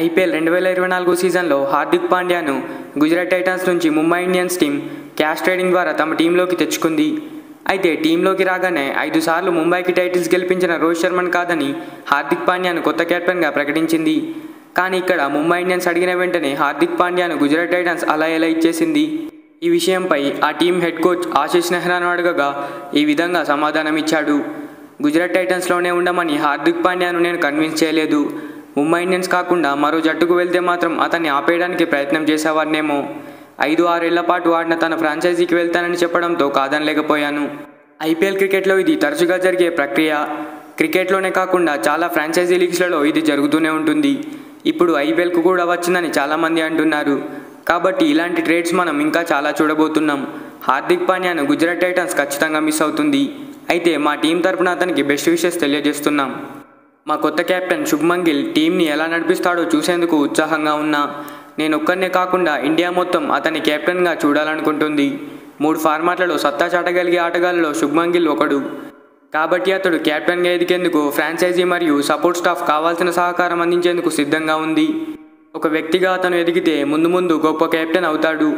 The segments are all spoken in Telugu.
ఐపీఎల్ 2024 సీజన్లో హార్దిక్ పాండ్యాను గుజరాత్ టైటన్స్ నుంచి Mumbai Indians team cash trading ద్వారా తమ టీంలోకి తెచ్చుకుంది. అయితే టీంలోకి రాగానే 5 సార్లు ముంబైకి టైటిల్స్ గెలిపించిన రోహిత్ శర్మను కాదని హార్దిక్ పాండ్యాను కొత్త కెప్టెన్గా ప్రకటించింది. కానీ ఇక్కడ ముంబై ఇండియన్స్ అడిగిన వెంటనే హార్దిక్ పాండ్యాను గుజరాత్ టైటన్స్ అలా ఎలా ఇచ్చేసింది. ఈ విషయంపై ఆ టీం హెడ్ కోచ్ ఆశీష్ నెహ్రాను అడగగా ఈ విధంగా సమాధానం ఇచ్చాడు. గుజరాత్ టైటన్స్లోనే ఉండమని హార్దిక్ పాండ్యాను నేను కన్విన్స్ చేయలేదు. ముంబై ఇండియన్స్ కాకుండా మరో జట్టుకు వెళ్తే మాత్రం అతన్ని ఆపేయడానికి ప్రయత్నం చేసేవాడినేమో. 5-6 ఏళ్ల పాటు ఆడిన తన ఫ్రాంచైజీకి వెళ్తానని చెప్పడంతో కాదనలేకపోయాను. ఐపీఎల్ క్రికెట్లో ఇది తరచుగా జరిగే ప్రక్రియ. క్రికెట్లోనే కాకుండా చాలా ఫ్రాంచైజీ లీగ్స్లలో ఇది జరుగుతూనే ఉంటుంది. ఇప్పుడు ఐపీఎల్కు కూడా వచ్చిందని చాలామంది అంటున్నారు. కాబట్టి ఇలాంటి ట్రేడ్స్ మనం ఇంకా చాలా చూడబోతున్నాం. హార్దిక్ పాండ్యాను గుజరాత్ టైటన్స్ ఖచ్చితంగా మిస్ అవుతుంది. అయితే మా టీం తరపున అతనికి బెస్ట్ విషెస్ తెలియజేస్తున్నాం. మా కొత్త కెప్టెన్ శుభ్మన్ గిల్ టీంని ఎలా నడిపిస్తాడో చూసేందుకు ఉత్సాహంగా ఉన్నా. నేను ఒక్కనే కాకుండా ఇండియా మొత్తం అతన్ని కెప్టెన్గా చూడాలనుకుంటుంది. 3 ఫార్మాట్లలో సత్తా చాటగలిగే ఆటగాళ్లలో శుభ్మన్ గిల్ ఒకడు. కాబట్టి అతడు కెప్టెన్గా ఎదిగేందుకు ఫ్రాంచైజీ మరియు సపోర్ట్ స్టాఫ్ కావాల్సిన సహకారం అందించేందుకు సిద్ధంగా ఉంది. ఒక వ్యక్తిగా అతను ఎదిగితే ముందు గొప్ప కెప్టెన్ అవుతాడు.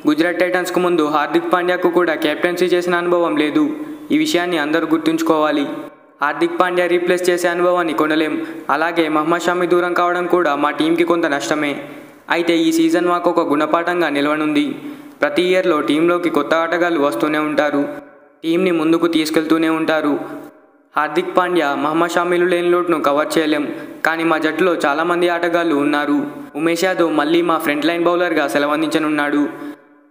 గుజరాత్ టైటన్స్కు ముందు హార్దిక్ పాండ్యాకు కూడా కెప్టెన్సీ చేసిన అనుభవం లేదు. ఈ విషయాన్ని అందరూ గుర్తుంచుకోవాలి. హార్దిక్ పాండ్యా రీప్లేస్ చేసే అనుభవాన్ని కొనలేం. అలాగే మహమ్మద్ షమి దూరం కావడం కూడా మా టీంకి కొంత నష్టమే. అయితే ఈ సీజన్ మాకు ఒక గుణపాఠంగా నిలవనుంది. ప్రతి ఇయర్లో టీంలోకి కొత్త ఆటగాళ్లు వస్తూనే ఉంటారు. టీంని ముందుకు తీసుకెళ్తూనే ఉంటారు. హార్దిక్ పాండ్యా, మహమ్మద్ షమిలు లేని లోటును కవర్ చేయలేం. కానీ మా జట్టులో చాలామంది ఆటగాళ్లు ఉన్నారు. ఉమేష్ యాదవ్ మళ్ళీ మా ఫ్రంట్ లైన్ బౌలర్గా సెలవందించనున్నాడు.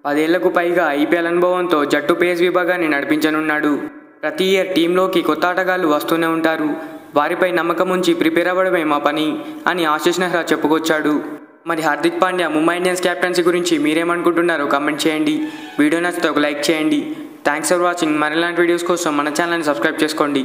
10 ఏళ్లకు పైగా ఐపీఎల్ అనుభవంతో జట్టు పేస్ విభాగాన్ని నడిపించనున్నాడు. ప్రతి ఇయర్ టీంలోకి కొత్త ఆటగాళ్లు వస్తూనే ఉంటారు. వారిపై నమ్మకం ఉంచి ప్రిపేర్ అవ్వడమే మా పని అని ఆశీష్ నెహ్రా చెప్పుకొచ్చాడు. మరి హార్దిక్ పాండ్యా ముంబై ఇండియన్స్ కెప్టెన్సీ గురించి మీరేమనుకుంటున్నారో కామెంట్ చేయండి. వీడియో నచ్చితే ఒక లైక్ చేయండి. Thanks for watching. మరిలాంటి వీడియోస్ కోసం మన ఛానల్ని సబ్స్క్రైబ్ చేసుకోండి.